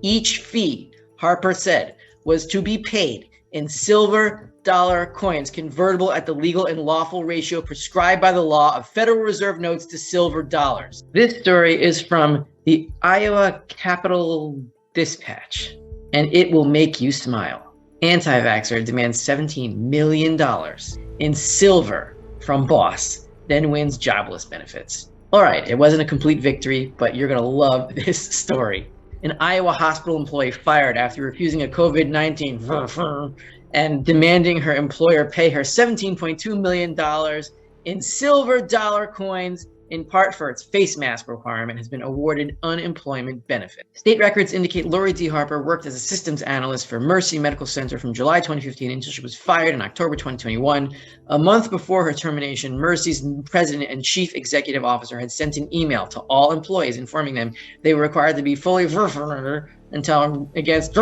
Each fee, Harper said, was to be paid in silver dollar coins convertible at the legal and lawful ratio prescribed by the law of Federal Reserve notes to silver dollars. This story is from the Iowa Capital Dispatch, and it will make you smile. Anti-vaxxer demands $17 million in silver from boss, then wins jobless benefits. All right, it wasn't a complete victory, but you're going to love this story. An Iowa hospital employee fired after refusing a COVID-19 and demanding her employer pay her $17.2 million in silver dollar coins, in part for its face mask requirement, has been awarded unemployment benefit. State records indicate Lori D. Harper worked as a systems analyst for Mercy Medical Center from July 2015 until she was fired in October 2021. A month before her termination, Mercy's president and chief executive officer had sent an email to all employees informing them they were required to be fully until against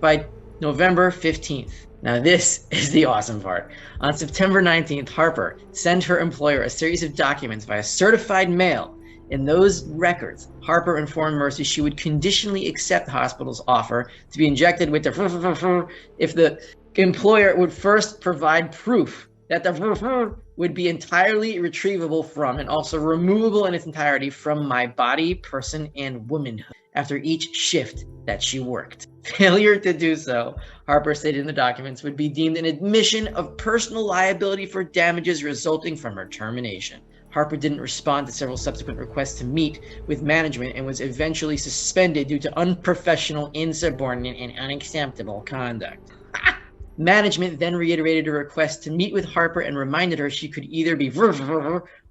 by November 15th. Now this is the awesome part. On September 19th, Harper sent her employer a series of documents via certified mail. In those records, Harper informed Mercy she would conditionally accept the hospital's offer to be injected with the if the employer would first provide proof that the would be entirely retrievable from and also removable in its entirety from my body, person, and womanhood after each shift that she worked. Failure to do so, Harper stated in the documents, would be deemed an admission of personal liability for damages resulting from her termination. Harper didn't respond to several subsequent requests to meet with management and was eventually suspended due to unprofessional, insubordinate, and unacceptable conduct. Management then reiterated a request to meet with Harper and reminded her she could either be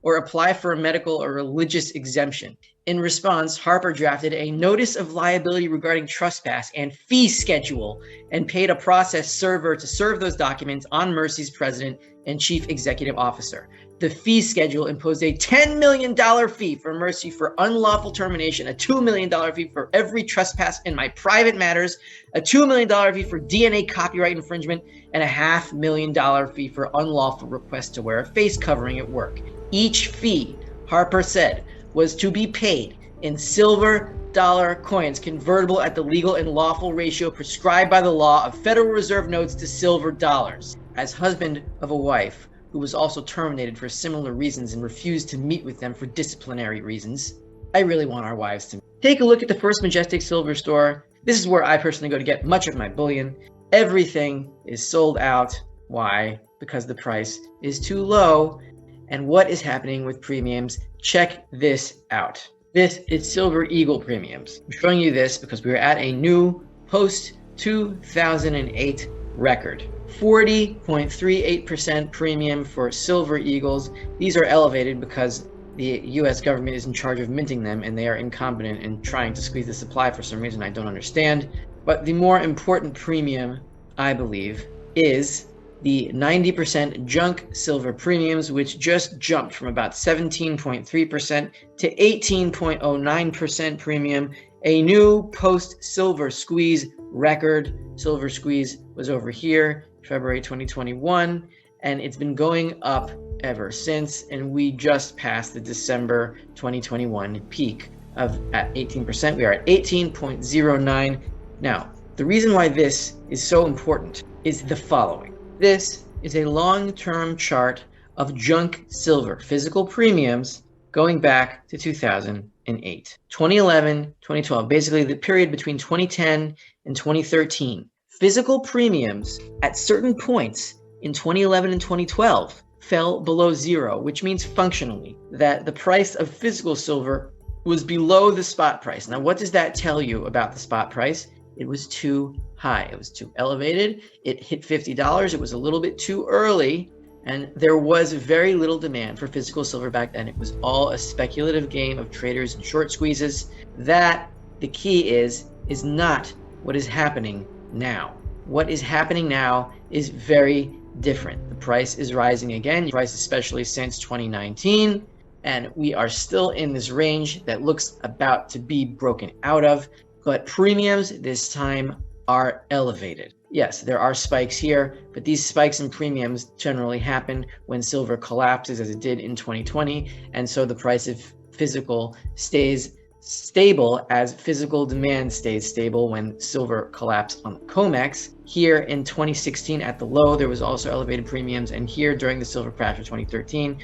or apply for a medical or religious exemption. In response, Harper drafted a notice of liability regarding trespass and fee schedule and paid a process server to serve those documents on Mercy's president and chief executive officer. The fee schedule imposed a $10 million fee for Mercy for unlawful termination, a $2 million fee for every trespass in my private matters, a $2 million fee for DNA copyright infringement, and a $500,000 fee for unlawful request to wear a face covering at work. Each fee, Harper said, was to be paid in silver dollar coins convertible at the legal and lawful ratio prescribed by the law of Federal Reserve notes to silver dollars. As husband of a wife who was also terminated for similar reasons and refused to meet with them for disciplinary reasons, I really want our wives to take a look at the First Majestic Silver Store. This is where I personally go to get much of my bullion. Everything is sold out. Why? Because the price is too low. And what is happening with premiums? Check this out. This is Silver Eagle premiums. I'm showing you this because we are at a new post-2008 record. 40.38% premium for Silver Eagles. These are elevated because the U.S. government is in charge of minting them and they are incompetent in trying to squeeze the supply for some reason I don't understand. But the more important premium, I believe, is the 90% junk silver premiums, which just jumped from about 17.3% to 18.09% premium, a new post-silver squeeze record. Silver squeeze was over here, February 2021, and it's been going up ever since, and we just passed the December 2021 peak of at 18%. We are at 18.09. Now, the reason why this is so important is the following. This is a long-term chart of junk silver physical premiums going back to 2008. 2011, 2012, basically the period between 2010 and 2013. Physical premiums at certain points in 2011 and 2012 fell below zero, which means functionally that the price of physical silver was below the spot price. Now, what does that tell you about the spot price? It was too high. It was too elevated. It hit $50. It was a little bit too early, and there was very little demand for physical silver back then. It was all a speculative game of traders and short squeezes. That, the key is not what is happening now. What is happening now is very different. The price is rising again, price especially since 2019, and we are still in this range that looks about to be broken out of. But premiums this time are elevated. Yes, there are spikes here, but these spikes in premiums generally happen when silver collapses as it did in 2020. And so the price of physical stays stable as physical demand stays stable when silver collapsed on the COMEX. Here in 2016 at the low, there was also elevated premiums, and here during the silver crash of 2013.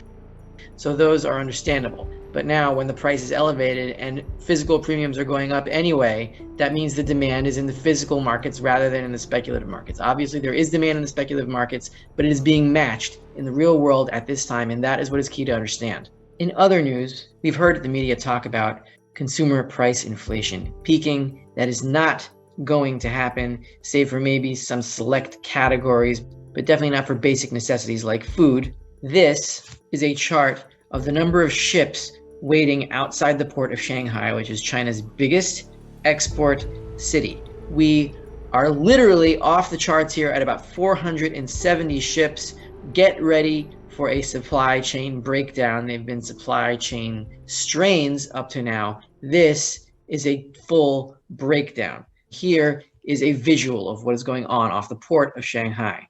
So those are understandable. But now when the price is elevated and physical premiums are going up anyway, that means the demand is in the physical markets rather than in the speculative markets. Obviously, there is demand in the speculative markets, but it is being matched in the real world at this time, and that is what is key to understand. In other news, we've heard the media talk about consumer price inflation peaking. That is not going to happen, save for maybe some select categories, but definitely not for basic necessities like food. This is a chart of the number of ships waiting outside the port of Shanghai, which is China's biggest export city. We are literally off the charts here at about 470 ships. Get ready for a supply chain breakdown. They've been supply chain strains up to now. This is a full breakdown. Here is a visual of what is going on off the port of Shanghai.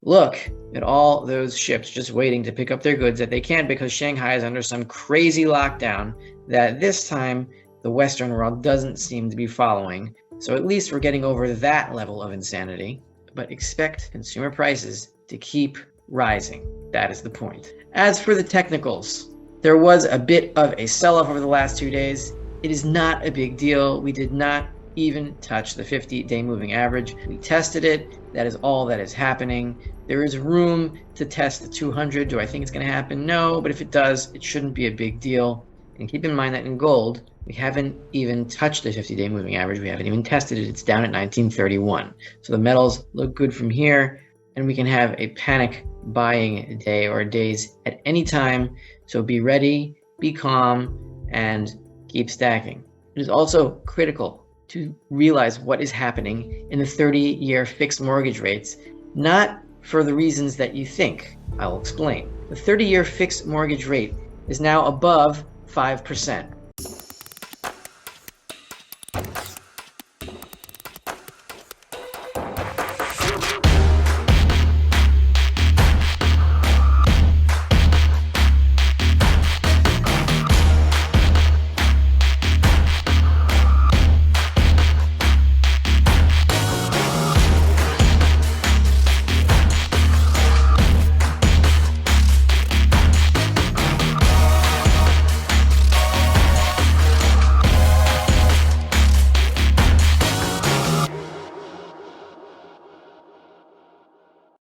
Look at all those ships just waiting to pick up their goods that they can't because Shanghai is under some crazy lockdown that this time the Western world doesn't seem to be following. So at least we're getting over that level of insanity. But expect consumer prices to keep rising. That is the point. As for the technicals, there was a bit of a sell-off over the last 2 days. It is not a big deal. We did not even touch the 50-day moving average. We tested it. That is all that is happening. There is room to test the 200. Do I think it's going to happen? No, but if it does, it shouldn't be a big deal. And keep in mind that in gold, we haven't even touched the 50-day moving average. We haven't even tested it. It's down at 1931. So the metals look good from here, and we can have a panic buying day or days at any time. So be ready, be calm, and keep stacking. It is also critical to realize what is happening in the 30-year fixed mortgage rates, not for the reasons that you think. I'll explain. The 30-year fixed mortgage rate is now above 5%.